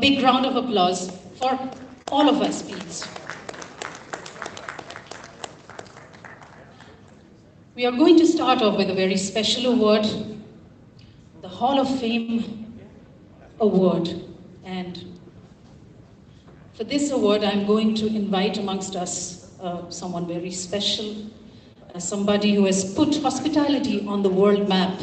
big round of applause for all of us, please. We are going to start off with a very special award, the Hall of Fame Award. And for this award, I'm going to invite amongst us someone very special, somebody who has put hospitality on the world map.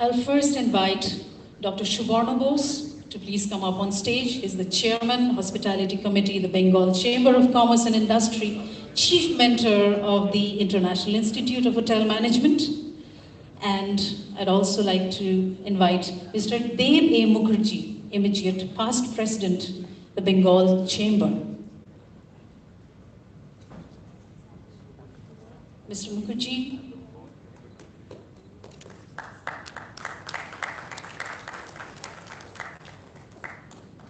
I'll first invite Dr. Subarna Bose to please come up on stage. He's the Chairman, Hospitality Committee, the Bengal Chamber of Commerce and Industry, Chief Mentor of the International Institute of Hotel Management. And I'd also like to invite Mr. Dev A. Mukherjee, immediate past President, the Bengal Chamber. Mr. Mukherjee.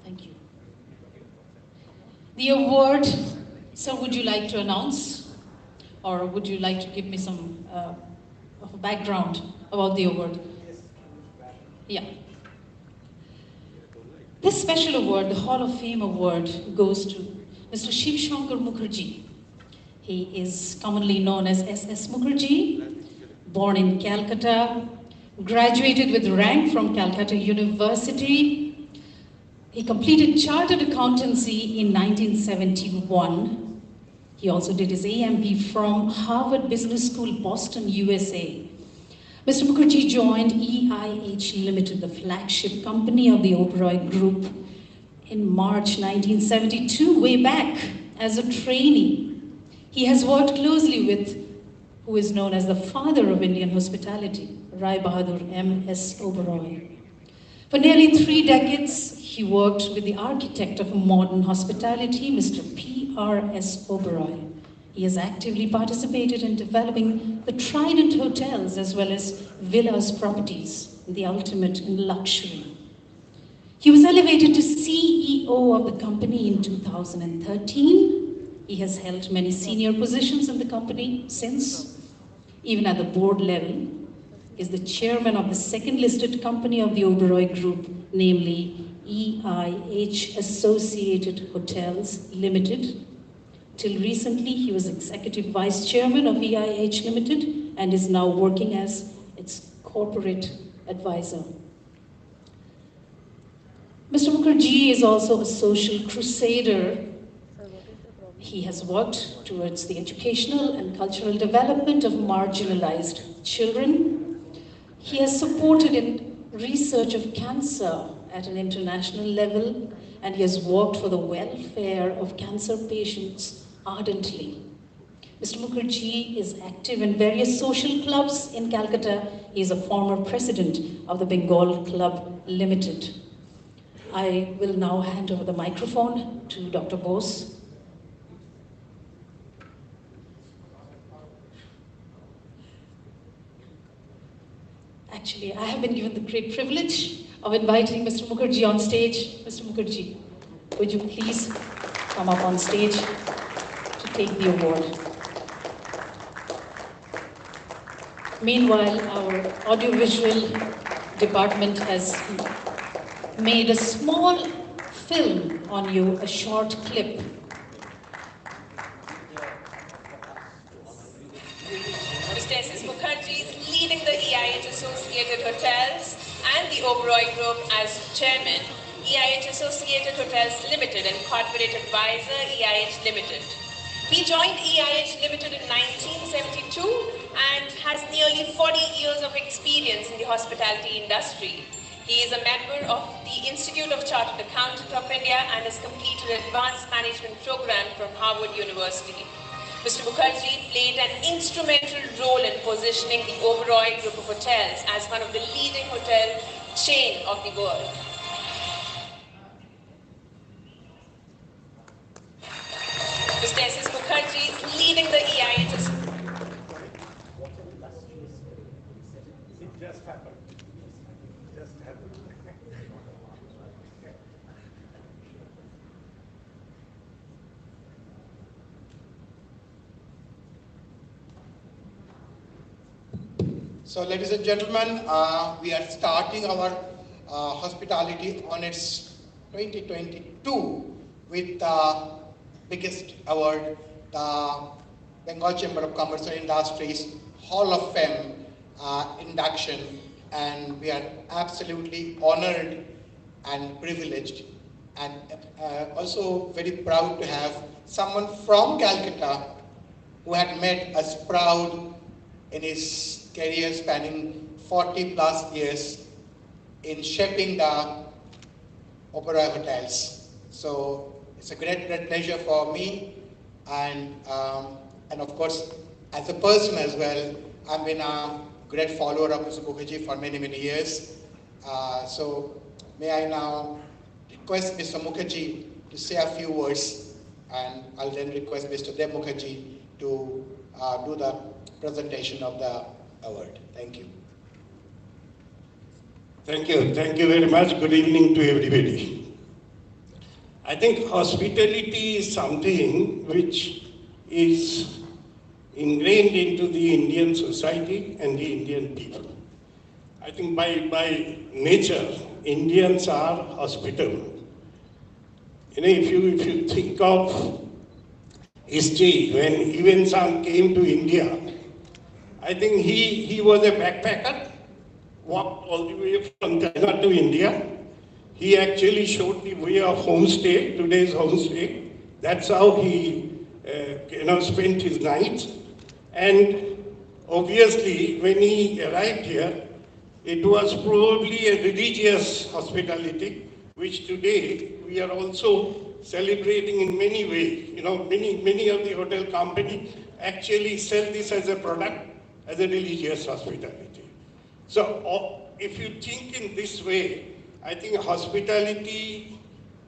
Thank you. The award, sir, would you like to announce? Or would you like to give me some of a background about the award? Yeah. This special award, the Hall of Fame Award, goes to Mr. Shiv Shankar Mukherjee. He is commonly known as S.S. Mukherjee, born in Calcutta, graduated with rank from Calcutta University. He completed Chartered Accountancy in 1971. He also did his AMP from Harvard Business School, Boston, USA. Mr. Mukherjee joined IIHM Limited, the flagship company of the Oberoi Group, in March 1972, way back as a trainee. He has worked closely with who is known as the father of Indian hospitality, Rai Bahadur M.S. Oberoi. For nearly 3 decades, he worked with the architect of modern hospitality, Mr. P.R.S. Oberoi. He has actively participated in developing the Trident hotels as well as villas properties, the ultimate in luxury. He was elevated to CEO of the company in 2013. He has held many senior positions in the company since, even at the board level. He is the chairman of the second listed company of the Oberoi Group, namely EIH Associated Hotels Limited. Till recently, he was executive vice chairman of EIH Limited and is now working as its corporate advisor. Mr. Mukherjee is also a social crusader. He has worked towards the educational and cultural development of marginalized children. He has supported in research of cancer at an international level, and he has worked for the welfare of cancer patients ardently. Mr. Mukherjee is active in various social clubs in Calcutta. He is a former president of the Bengal Club Limited. I will now hand over the microphone to Dr. Bose. Actually, I have been given the great privilege of inviting Mr. Mukherjee on stage. Mr. Mukherjee, would you please come up on stage to take the award? Meanwhile, our audiovisual department has made a small film on you, a short clip. Mr. S.S. Mukherjee is leading the EIH Associated Hotels and the Oberoi Group as chairman, EIH Associated Hotels Limited and corporate advisor, EIH Limited. He joined EIH Limited in 1972 and has nearly 40 years of experience in the hospitality industry. He is a member of the Institute of Chartered Accountants of India and has completed an advanced management program from Harvard University. Mr. Mukherjee played an instrumental role in positioning the Oberoi Group of Hotels as one of the leading hotel chain of the world. Mr. S.S. Mukherjee is leading the EIH. Just happened. Just happened. So, ladies and gentlemen, we are starting our hospitality on its 2022 with the biggest award, the Bengal Chamber of Commerce and Industries Hall of Fame induction, and we are absolutely honored and privileged, and also very proud to have someone from Calcutta who had made us proud in his career spanning 40 plus years in shaping the Oberoi hotels. So it's a great pleasure for me, and of course, as a person as well, I've been a great follower of Mr. Mukherjee for many years. So may I now request Mr. Mukherjee to say a few words, and I'll then request Mr. Dev Mukherjee to do the presentation of the award. Thank you. Thank you. Thank you very much. Good evening to everybody. I think hospitality is something which is ingrained into the Indian society and the Indian people. I think by nature, Indians are hospitable. You know, if you think of history, when Yuan Sang came to India, I think he was a backpacker, walked all the way from China to India. He actually showed the way of homestay, today's homestay. That's how he spent his nights. And obviously, when he arrived here, it was probably a religious hospitality, which today we are also celebrating in many ways. You know, many of the hotel companies actually sell this as a product, as a religious hospitality. So if you think in this way, I think hospitality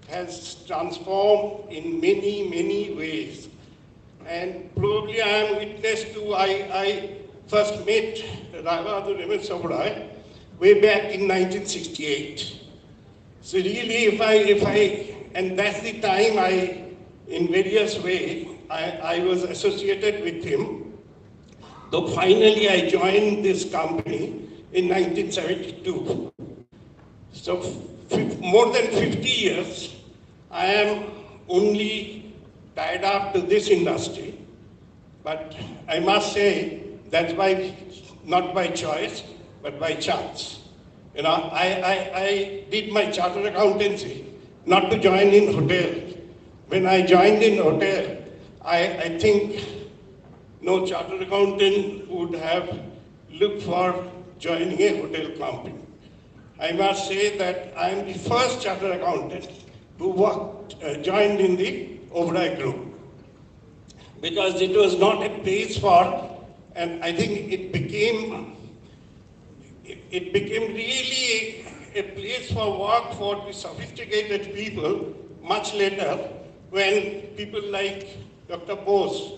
has transformed in many ways. And probably I am witness to, I first met Raghavendra Ramesh Oberoi way back in 1968. So really, and that's the time in various ways, I was associated with him. Though finally I joined this company in 1972. So more than 50 years, I am only tied up to this industry. But I must say that's not by choice, but by chance. You know, I did my chartered accountancy not to join in hotel. When I joined in hotel, I think no chartered accountant would have looked for joining a hotel company. I must say that I am the first chartered accountant who joined in the Oberoi Group, because it was not a place for, and I think it became really a place for work for the sophisticated people much later, when people like Dr. Bose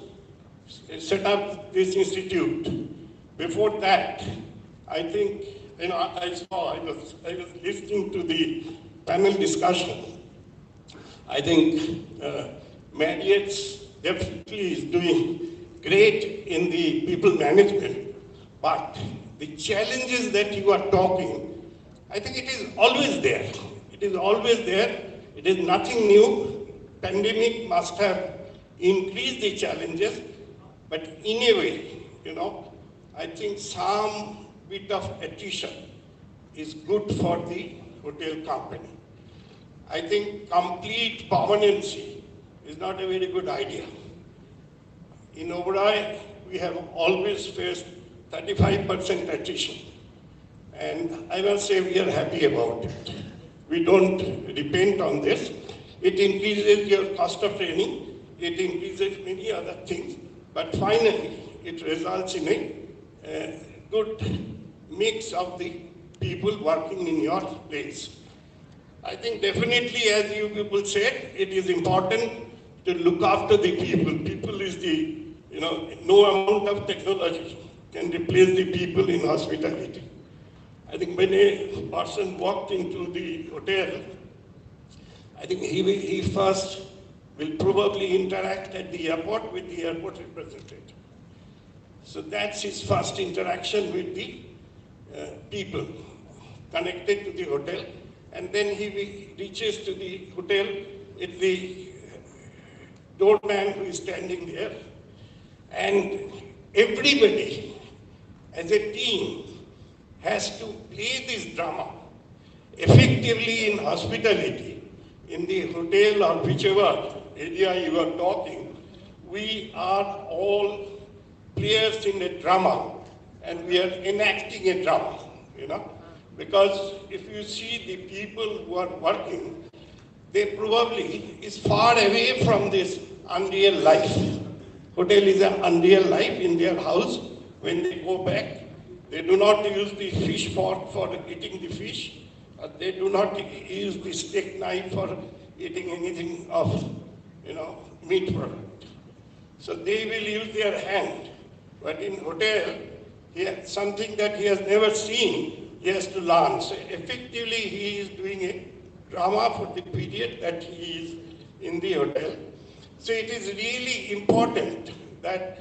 set up this institute. Before that, I think, I was listening to the panel discussion. I think Marriott's definitely is doing great in the people management, but the challenges that you are talking, I think it is always there. It is always there. It is nothing new. Pandemic must have increased the challenges, but in a way, I think some bit of attrition is good for the hotel company. I think complete permanency is not a very good idea. In Oberoi, we have always faced 35% attrition. And I must say we are happy about it. We don't repent on this. It increases your cost of training. It increases many other things. But finally, it results in a good mix of the people working in your place. I think definitely, as you people said, it is important to look after the people. People is no amount of technology can replace the people in hospitality. I think when a person walked into the hotel, I think he first will probably interact at the airport with the airport representative. So that's his first interaction with the people connected to the hotel. And then he reaches to the hotel with the doorman who is standing there. And everybody, as a team, has to play this drama effectively in hospitality, in the hotel or whichever area you are talking. We are all players in a drama, and we are enacting a drama, because if you see the people who are working, they probably is far away from this unreal life. Hotel is an unreal life in their house. When they go back, they do not use the fish fork for eating the fish. They do not use the steak knife for eating anything of, meat product. So they will use their hand. But in hotel, something that he has never seen, he has to learn. So effectively, he is doing a drama for the period that he is in the hotel. So it is really important that,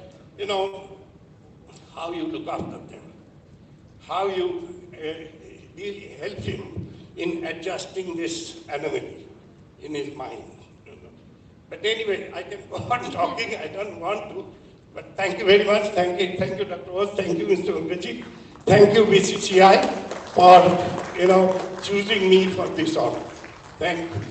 how you look after them, how you really help him in adjusting this anomaly in his mind. But anyway, I can go on talking, I don't want to. But thank you very much. Thank you, Dr. Rose. Thank you, Mr. Mukherjee. Thank you, BCC&I, for choosing me for this honor. Thank you.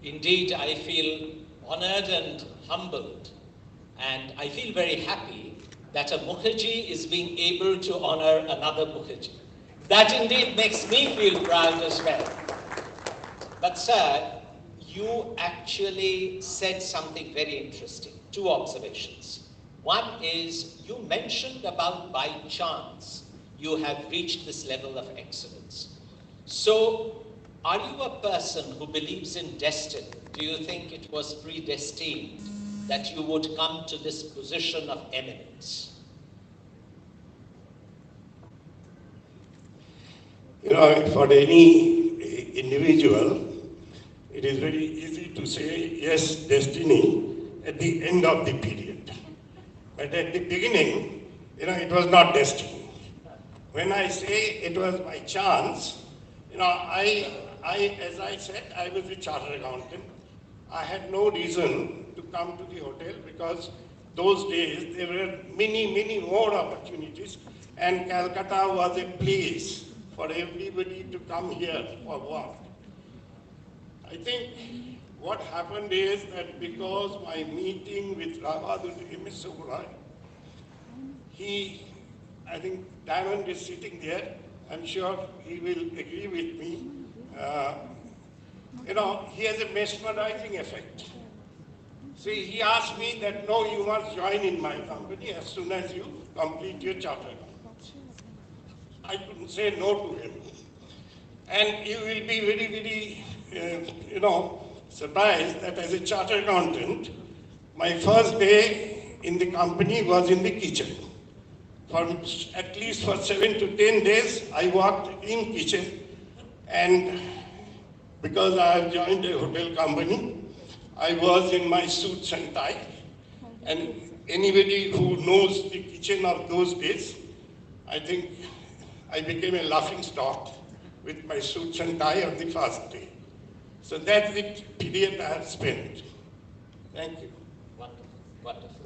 Indeed, I feel honored and humbled, and I feel very happy that a Mukherjee is being able to honor another Mukherjee. That indeed makes me feel proud as well. But sir, you actually said something very interesting. Two observations. One is you mentioned about by chance you have reached this level of excellence. So are you a person who believes in destiny? Do you think it was predestined that you would come to this position of eminence? For any individual, it is very easy to say, yes, destiny, at the end of the period. But at the beginning, it was not destiny. When I say it was by chance, as I said, I was a chartered accountant. I had no reason to come to the hotel because those days there were many, many more opportunities, and Calcutta was a place for everybody to come here for work. I think what happened is that because my meeting with MS Sugurai, I think Diamond is sitting there, I'm sure he will agree with me. He has a mesmerizing effect. See, he asked me that, no, you must join in my company as soon as you complete your charter. I couldn't say no to him. And you will be very, very, surprised that as a chartered accountant, my first day in the company was in the kitchen. At least for 7 to 10 days, I worked in kitchen. And because I have joined a hotel company, I was in my suits and tie. And anybody who knows the kitchen of those days, I think I became a laughing stock with my suits and tie on the first day. So that's the period I have spent. Thank you. Wonderful, wonderful.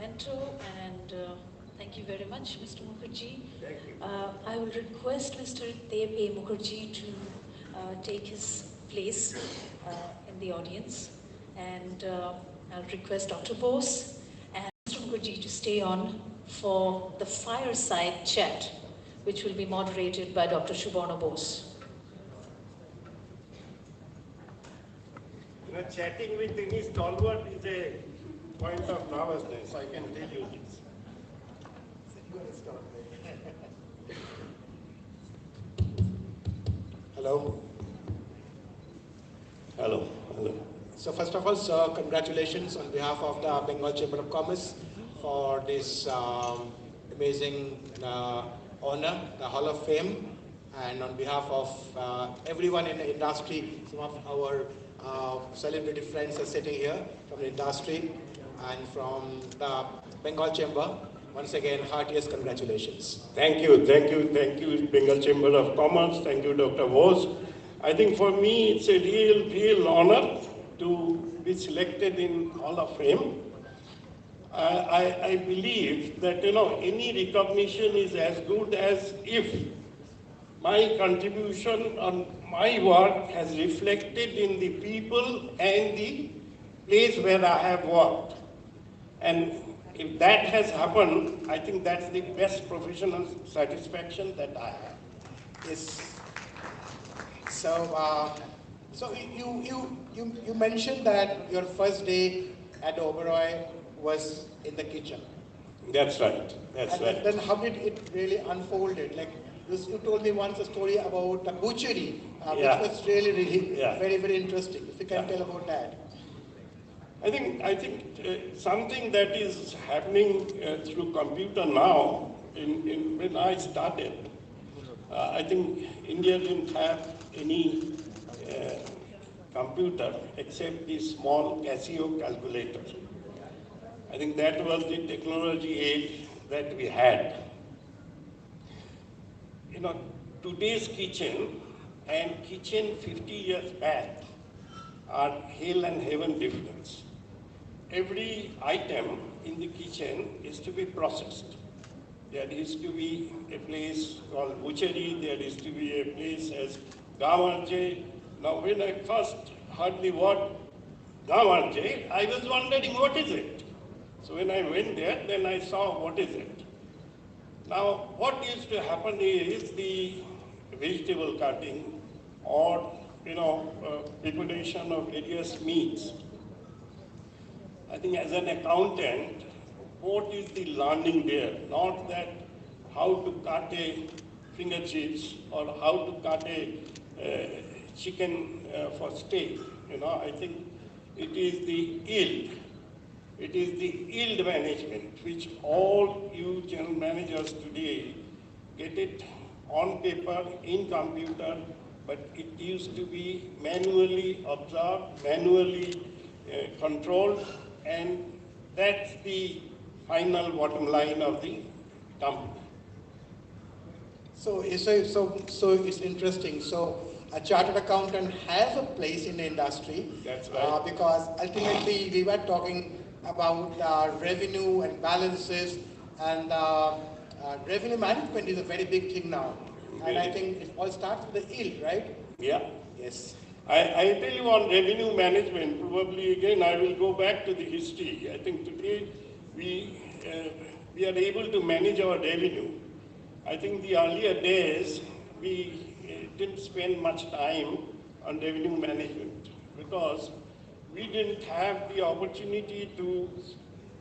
Mento, and thank you very much, Mr. Mukherjee. Thank you. I will request Mr. Dev A. Mukherjee to take his place in the audience, and I'll request Dr. Bose and Mr. Mukherjee to stay on for the fireside chat, which will be moderated by Dr. Shubhana Bose. Chatting with any stalwart is a point of nervousness, I can tell you this. Hello. Hello. So first of all, sir, congratulations on behalf of the Bengal Chamber of Commerce for this amazing honor, the Hall of Fame, and on behalf of everyone in the industry. Some of our celebrity friends are sitting here from the industry and from the Bengal Chamber. Once again, heartiest congratulations. Thank you, Bengal Chamber of Commerce. Thank you, Dr. Bose. I think for me, it's a real honor to be selected in Hall of Fame. I believe that, any recognition is as good as if my contribution on my work has reflected in the people and the place where I have worked. And if that has happened, I think that's the best professional satisfaction that I have. Yes. So you mentioned that your first day at Oberoi was in the kitchen. That's right. That's right. Then how did it really unfolded? Like you told me once a story about a butchery, Yeah. which was really Yeah. very interesting. If you can tell about that. I think something that is happening through computer now, when I started, I think India didn't have any computer except the small Casio calculator. I think that was the technology age that we had. Today's kitchen and kitchen 50 years back are hell and heaven difference. Every item in the kitchen is to be processed. There is to be a place called butchery, there is to be a place as Gamarje. Now when I first heard the word Gamarje, I was wondering what is it? So when I went there, then I saw what is it. Now what used to happen is the vegetable cutting or preparation of various meats. I think as an accountant, what is the learning there? Not that how to cut a finger chips or how to cut a chicken for steak. I think it is the yield. It is the yield management, which all you general managers today get it on paper, in computer, but it used to be manually observed, manually controlled, and that's the final bottom line of the company. So it's interesting. So a chartered accountant has a place in the industry. That's right. Because ultimately we were talking about revenue and balances, and revenue management is a very big thing now. And I think it all starts with the yield, right? Yeah. Yes. I tell you on revenue management, probably again I will go back to the history. I think today we are able to manage our revenue. I think the earlier days we didn't spend much time on revenue management because we didn't have the opportunity to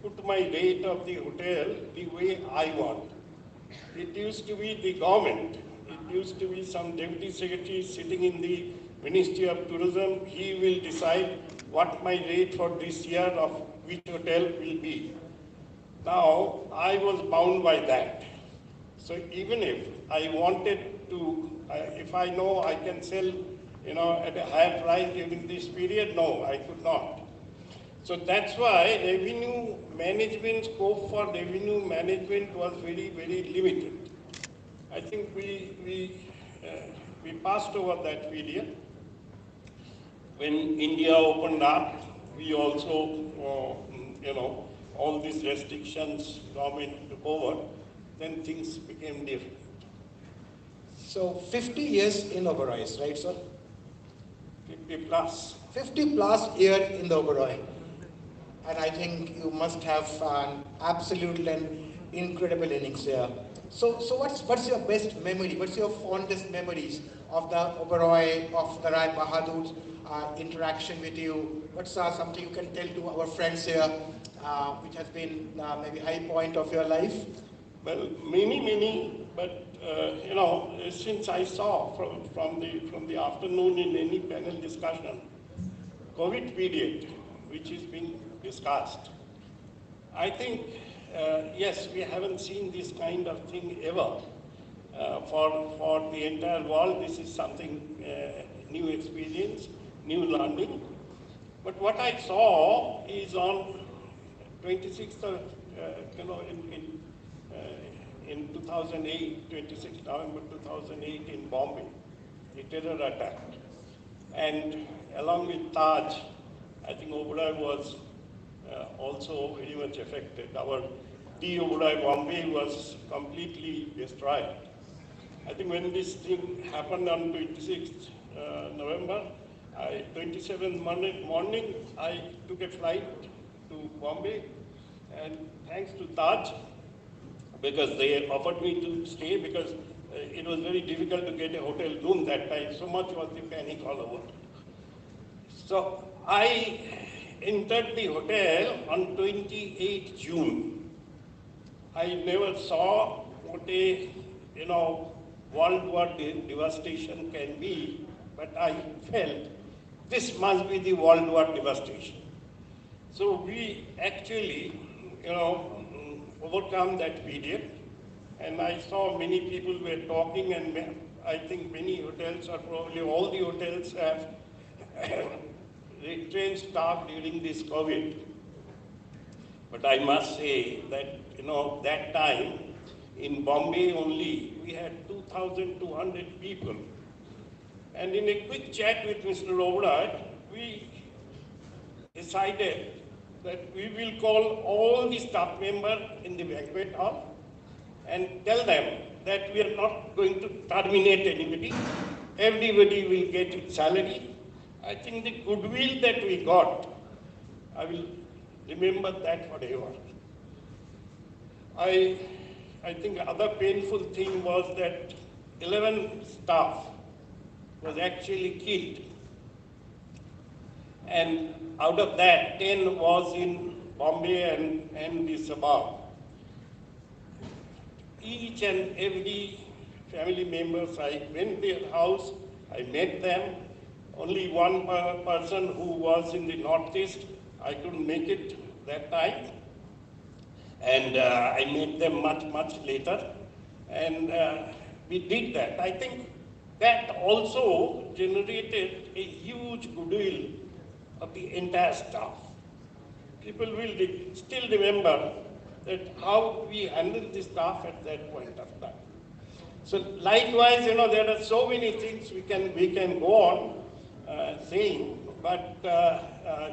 put my rate of the hotel the way I want. It used to be the government. It used to be some deputy secretary sitting in the Ministry of Tourism. He will decide what my rate for this year of which hotel will be. Now, I was bound by that. So even if I wanted to, if I know I can sell, at a higher price during this period, no, I could not. So that's why revenue management, scope for revenue management was very limited. I think we passed over that period. When India opened up, we also, all these restrictions government took over, then things became different. So 50 years in Oberoi, right, sir? 50 plus. 50 plus year in the Oberoi. And I think you must have an absolute and incredible innings here. So what's your best memory? What's your fondest memories of the Oberoi, of the Rai Bahadur's interaction with you? What's something you can tell to our friends here, which has been maybe high point of your life? Well, many, but you know, since I saw from the afternoon in any panel discussion, COVID period, which is being discussed, I think, yes, we haven't seen this kind of thing ever. For the entire world, this is something new experience, new learning. But what I saw is on 26th of, in 2008, 26 November 2008 in Bombay, the terror attack. And along with Taj, I think Oberoi was also very much affected. Our Oberoi Bombay was completely destroyed. I think when this thing happened on 26th November, 27th morning, I took a flight to Bombay, and thanks to Taj, because they offered me to stay, because it was very difficult to get a hotel room that time. So much was the panic all over. So I entered the hotel on 28 June. I never saw what a, world war devastation can be, but I felt this must be the world war devastation. So we actually, overcome that period, and I saw many people were talking, and I think many hotels, or probably all the hotels, have retrained staff during this COVID. But I must say that, that time in Bombay only, we had 2,200 people. And in a quick chat with Mr. Oberoi, we decided that we will call all the staff members in the banquet hall and tell them that we are not going to terminate anybody. Everybody will get its salary. I think the goodwill that we got, I will remember that forever. I think other painful thing was that 11 staff was actually killed. And out of that, 10 was in Bombay and the suburb. Each and every family members, I went to their house, I met them. Only one person who was in the Northeast, I couldn't make it that time. And I met them much later. And we did that. I think that also generated a huge goodwill of the entire staff. People will still remember that how we handled the staff at that point of time. So likewise, there are so many things we can go on saying, but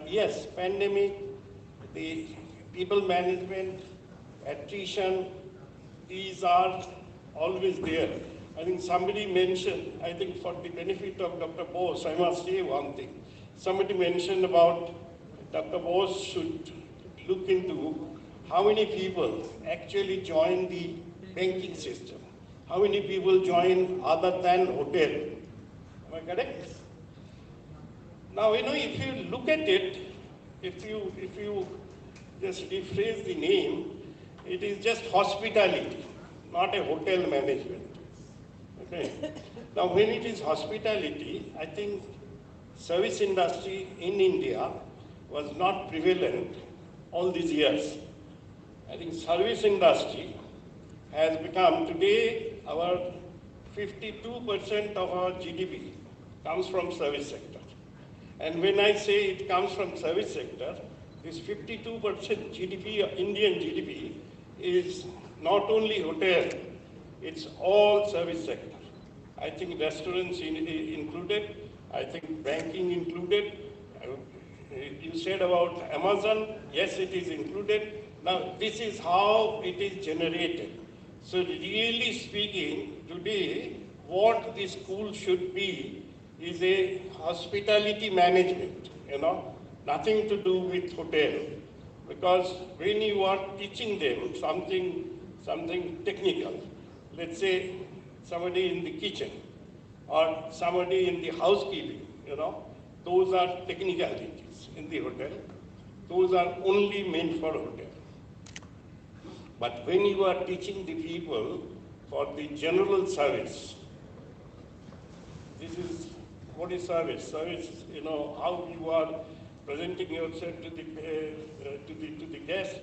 yes, pandemic, the people management, attrition, these are always there. I think somebody mentioned, I think for the benefit of Dr. Bose, I must say one thing. Somebody mentioned about Dr. Bose should look into how many people actually join the banking system. How many people join other than hotel? Am I correct? Now, if you look at it, if you just rephrase the name, it is just hospitality, not a hotel management. Okay. Now, when it is hospitality, I think service industry in India was not prevalent all these years. I think service industry has become today our 52% of our GDP comes from service sector. And when I say it comes from service sector, this 52% GDP, Indian GDP, is not only hotel, it's all service sector. I think restaurants included, I think banking included, You said about Amazon, yes, it is included. Now, this is how it is generated. So really speaking, today, what the school should be is a hospitality management, nothing to do with hotel. Because when you are teaching them something technical, let's say somebody in the kitchen or somebody in the housekeeping, those are technicalities in the hotel. Those are only meant for hotel. But when you are teaching the people for the general service, this is what is service. Service, how you are presenting yourself to the guest,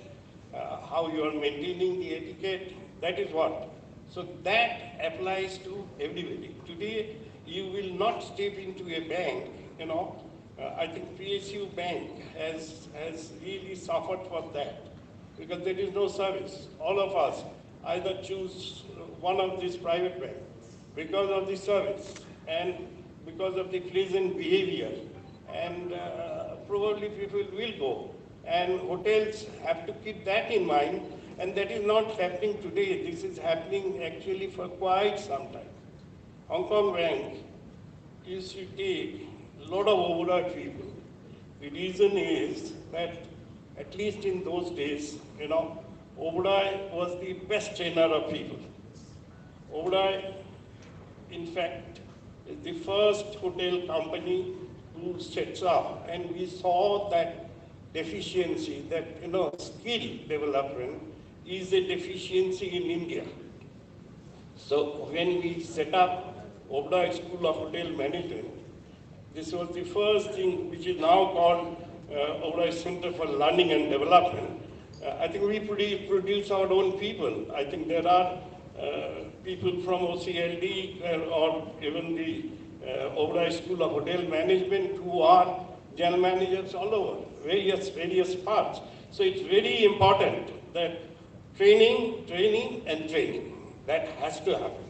how you are maintaining the etiquette. That is what. So that applies to everybody. Today, you will not step into a bank. I think PSU Bank has really suffered for that because there is no service. All of us either choose one of these private banks because of the service and because of the pleasant behavior, and probably people will go. And hotels have to keep that in mind, and that is not happening today. This is happening actually for quite some time. Hong Kong Bank used to take a lot of overnight people. The reason is that, at least in those days, Oberoi was the best trainer of people. Oberoi, in fact, is the first hotel company who sets up, and we saw that deficiency, that skill development is a deficiency in India. So when we set up Oberoi School of Hotel Management, this was the first thing, which is now called Oberoi Center for Learning and Development. I think we produce our own people. I think there are people from OCLD or even the Oberoi School of Hotel Management who are general managers all over, various parts. So it's very important that training, and training. That has to happen.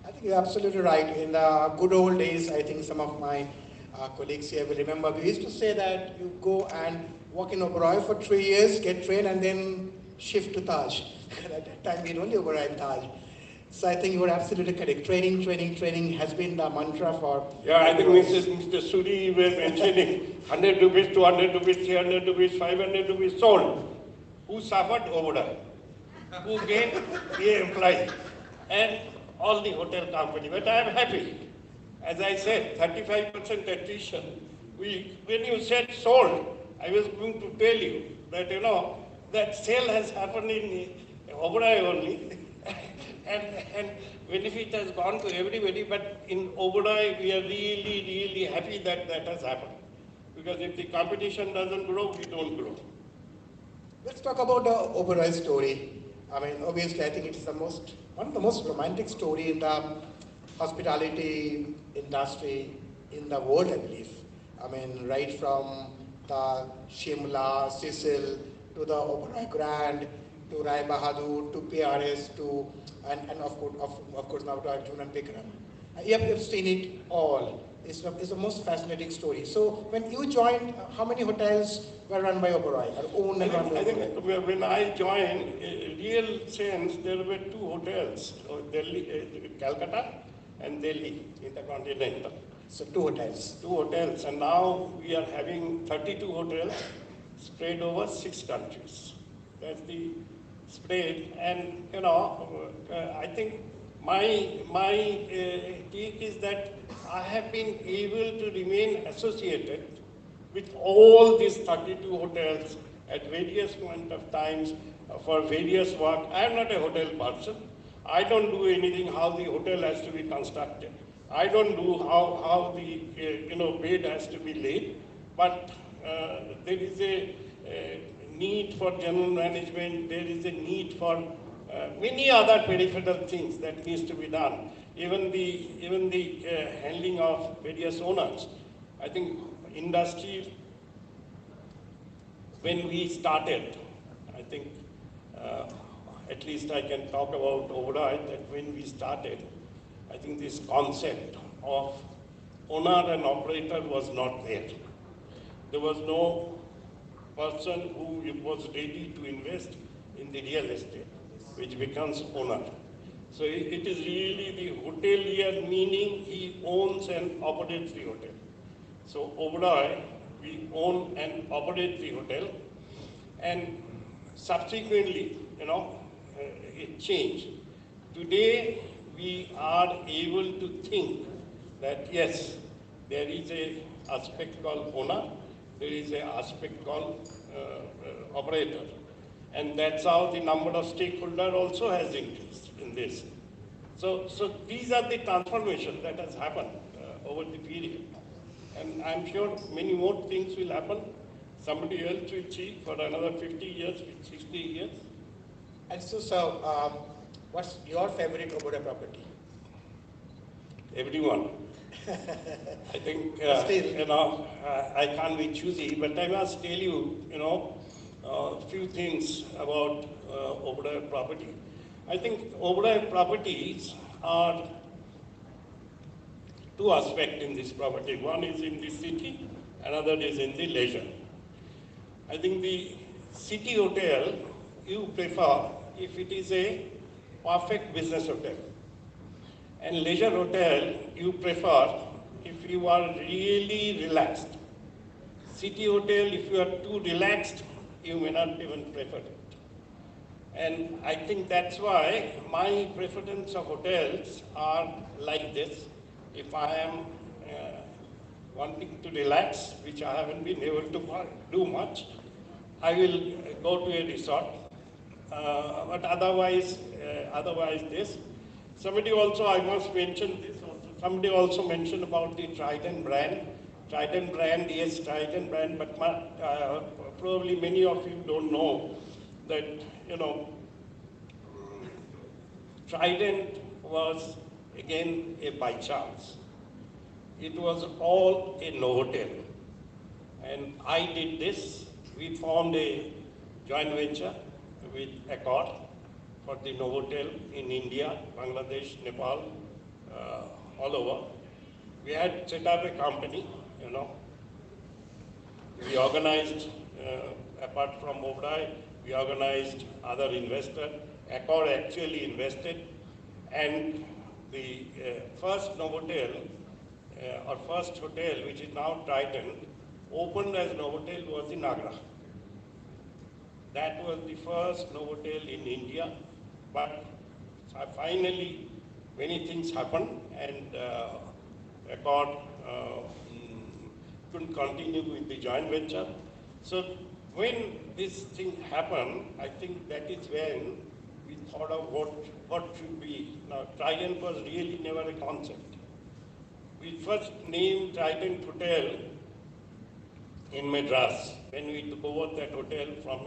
I think you're absolutely right. In the good old days, I think some of my colleagues here will remember, we used to say that you go and work in Oberoi for 3 years, get trained, and then shift to Taj. At that time, we only Oberoi and Taj. So I think you were absolutely correct. Training has been the mantra for... Yeah, I think Mr. Suri was mentioning 100 rupees, 200 rupees, 300 rupees, 500 rupees sold. Who suffered? Oberoi. Who gained? The employee. And all the hotel company. But I am happy. As I said, 35% attrition. When you said sold, I was going to tell you that, that sale has happened in Oberoi only. and benefit has gone to everybody, but in Oberoi, we are really happy that that has happened. Because if the competition doesn't grow, we don't grow. Let's talk about the Oberoi story. I mean, obviously, I think it's one of the most romantic story in the hospitality industry in the world, I believe. I mean, right from the Shimla, Cecil, to the Oberoi Grand, to Rai Bahadur, to PRS, and of course now to Arjun and Bikram. You've seen it all. It's the most fascinating story. So when you joined, how many hotels were run by Oberoi, or owned and run by Oberoi? I think when I joined, in real sense, there were 2 hotels, Delhi, Calcutta and Delhi, Intercontinental. So 2 hotels. 2 hotels, and now we are having 32 hotels spread over 6 countries. That's the spread, and I think my take is that I have been able to remain associated with all these 32 hotels at various point of times for various work. I am not a hotel person. I don't do anything how the hotel has to be constructed. I don't do how the bed has to be laid. But there is a need for general management. There is a need for many other peripheral things that needs to be done. Even the handling of various owners. I think industry, when we started, I think at least I can talk about Oberoi, that when we started, I think this concept of owner and operator was not there. there was no person who was ready to invest in the real estate, which becomes owner. So it is really the hotelier, meaning he owns and operates the hotel. So Oberoi, we own and operate the hotel, and subsequently, it changed. Today, we are able to think that yes, there is a aspect called owner, there is an aspect called operator. And that's how the number of stakeholders also has increased in this. So these are the transformations that has happened over the period. And I'm sure many more things will happen. Somebody else will see for another 50 years, 60 years. And so, what's your favorite Oberoi property? Everyone. I think, Still. I can't be choosy, but I must tell you, a few things about Oberoi property. I think Oberoi properties are two aspects in this property. One is in the city, another is in the leisure. I think the city hotel you prefer if it is a perfect business hotel. And leisure hotel you prefer if you are really relaxed. City hotel, if you are too relaxed, you may not even prefer it. And I think that's why my preference of hotels are like this. If I am wanting to relax, which I haven't been able to do much, I will go to a resort. But otherwise this. Somebody also, I must mention this also, somebody also mentioned about the Trident brand. Trident brand, yes, Trident brand, but probably many of you don't know that, Trident was again a by chance. It was all a Novotel. And I did this. We formed a joint venture with Accord for the Novotel in India, Bangladesh, Nepal, all over. We had set up a company, We organized, apart from Oberoi, we organized other investors. Accord actually invested, and the first Novotel, or first hotel, which is now Trident, opened as Novotel was in Agra. That was the first Novotel in India, but finally many things happened, and Accord couldn't continue with the joint venture. So when this thing happened, I think that is when we thought of what should be. Now, Trident was really never a concept. We first named Trident Hotel in Madras when we took over that hotel from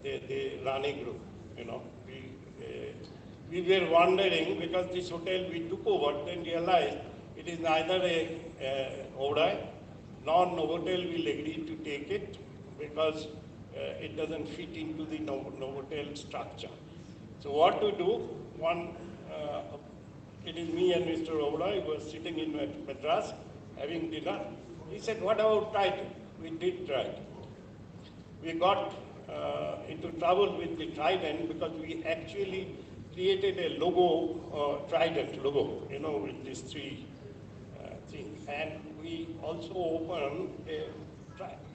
the Rani group. We were wondering, because this hotel we took over, then realized it is neither a Oberoi nor Novotel will agree to take it because it doesn't fit into the Novotel structure. So what to do? It is me and Mr. Oberoi who was sitting in Madras having dinner. He said, what about Trident? We did Trident. We got into trouble with the Trident because we actually created a logo, Trident logo, with these three things. And we also opened a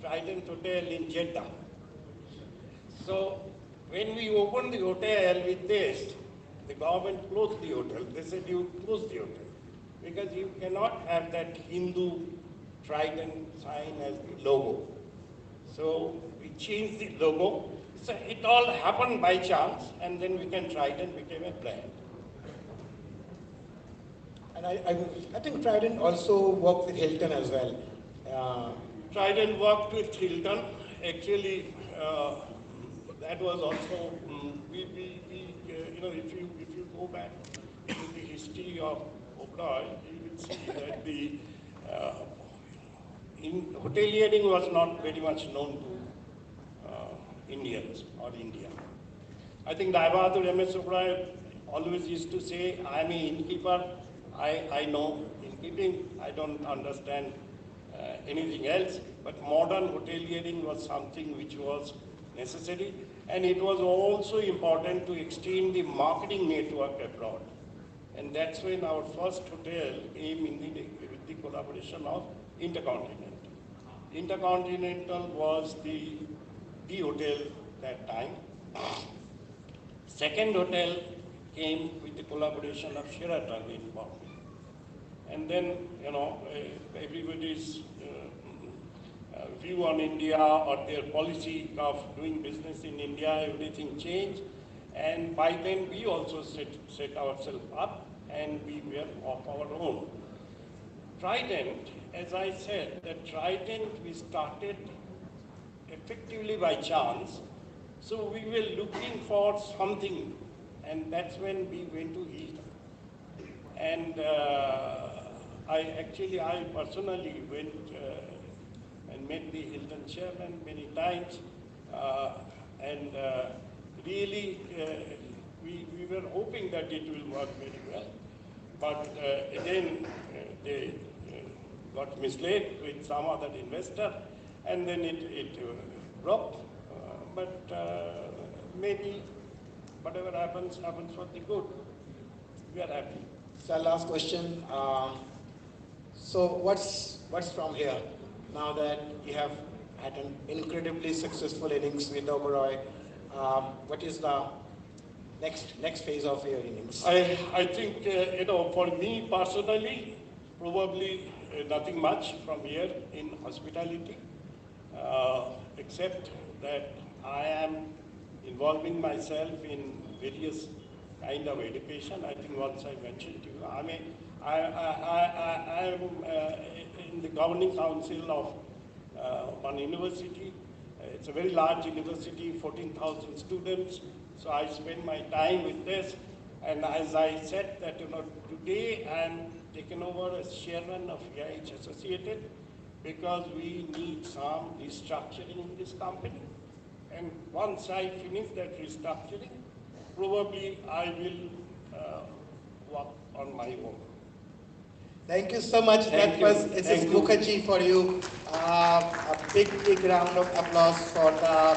Trident hotel in Jeddah. So when we opened the hotel with this, the government closed the hotel. They said, you close the hotel because you cannot have that Hindu Trident sign as the logo. So we changed the logo. So it all happened by chance, and then Trident became a brand. And I think Trident also worked with Hilton as well. Trident worked with Hilton. Actually, that was also, if you go back to the history of Oberoi, you will see that the hoteliering was not very much known to Indians or India. I think Daibahadur M.S. Oberoi always used to say, I am an innkeeper, I know innkeeping, I don't understand anything else. but modern hoteliering was something which was necessary, and it was also important to extend the marketing network abroad. And that's when our first hotel came with the collaboration of Intercontinental. Intercontinental was the hotel that time. Second hotel came with the collaboration of Sheraton in Bombay. And then, everybody's view on India or their policy of doing business in India, everything changed. And by then, we also set ourselves up, and we were of our own. Trident, as I said, that Trident we started effectively by chance. So we were looking for something, and that's when we went to Hilton. And I personally went and met the Hilton chairman many times, and really we were hoping that it will work very well. But again, they got misled with some other investor, and then it broke. But maybe whatever happens for the good. We are happy. So last question. So what's from here? Now that you have had an incredibly successful innings with Oberoi, what is the next phase of your innings? I think for me personally, probably nothing much from here in hospitality, except that I am involving myself in various kind of education. I think once I mentioned to you, I am in the governing council of one university. It's a very large university, 14,000 students. So I spend my time with this. And as I said that, today I am taken over as chairman of IIH Associated because we need some restructuring in this company. And once I finish that restructuring, probably I will work on my own. Thank you so much. Thank that you. was Mrs. Mukherjee for you. A big round of applause for the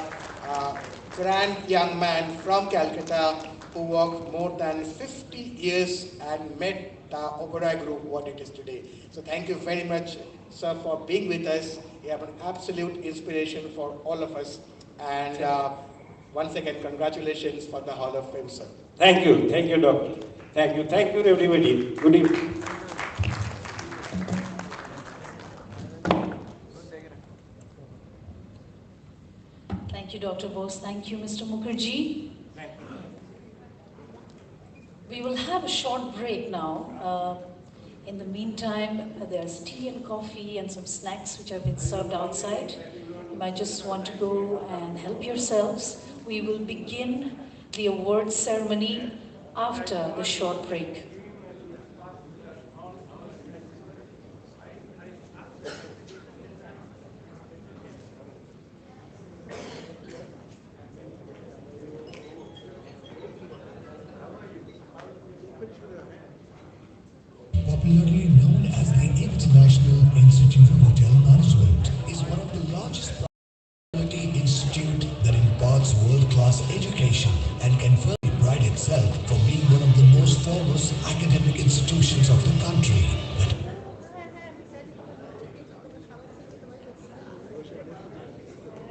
grand young man from Calcutta who worked more than 50 years and made the Oberoi Group what it is today. So thank you very much, sir, for being with us. You have an absolute inspiration for all of us. And once again, congratulations for the Hall of Fame, sir. Thank you, doctor. Thank you, everybody. Good evening. Thank you, Dr. Bose. Thank you, Mr. Mukherjee. Thank you. We will have a short break now. In the meantime, there's tea and coffee and some snacks which have been served outside. You might just want to go and help yourselves. We will begin the awards ceremony after the short break. Popularly known as the International Institute of Hotel Management, is one of the largest quality institute that imparts world-class education and can firmly pride itself for being one of the most foremost academic institutions of the country. That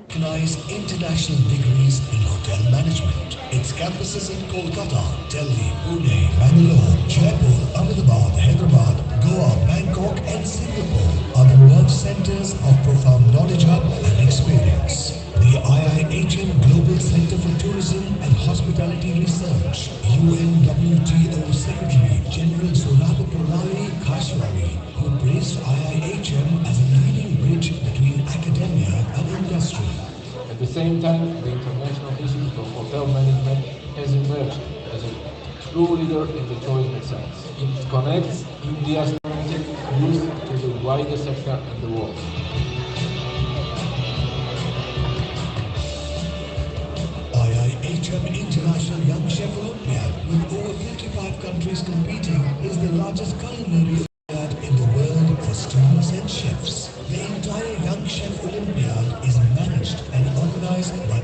recognize international degrees in hotel management. Its campuses in Kolkata, Delhi, Pune, Bangalore, Jaipur, Ahmedabad, Hyderabad, Goa, Bangkok and Singapore are the work centers of profound knowledge hub and experience. The IIHM Global Center for Tourism and Hospitality Research, UNWTO Secretary General Surabha Purali Khashwari, who praised IIHM as a leading bridge between academia and industry. At the same time, the International Institute of Hotel Management has emerged as a true leader in the tourism science. It connects India's talented youth to the wider sector and the world. IIHM International Young Chef Olympiad, with over 55 countries competing, is the largest culinary Olympiad in the world for students and chefs. The entire Young Chef Olympiad organized by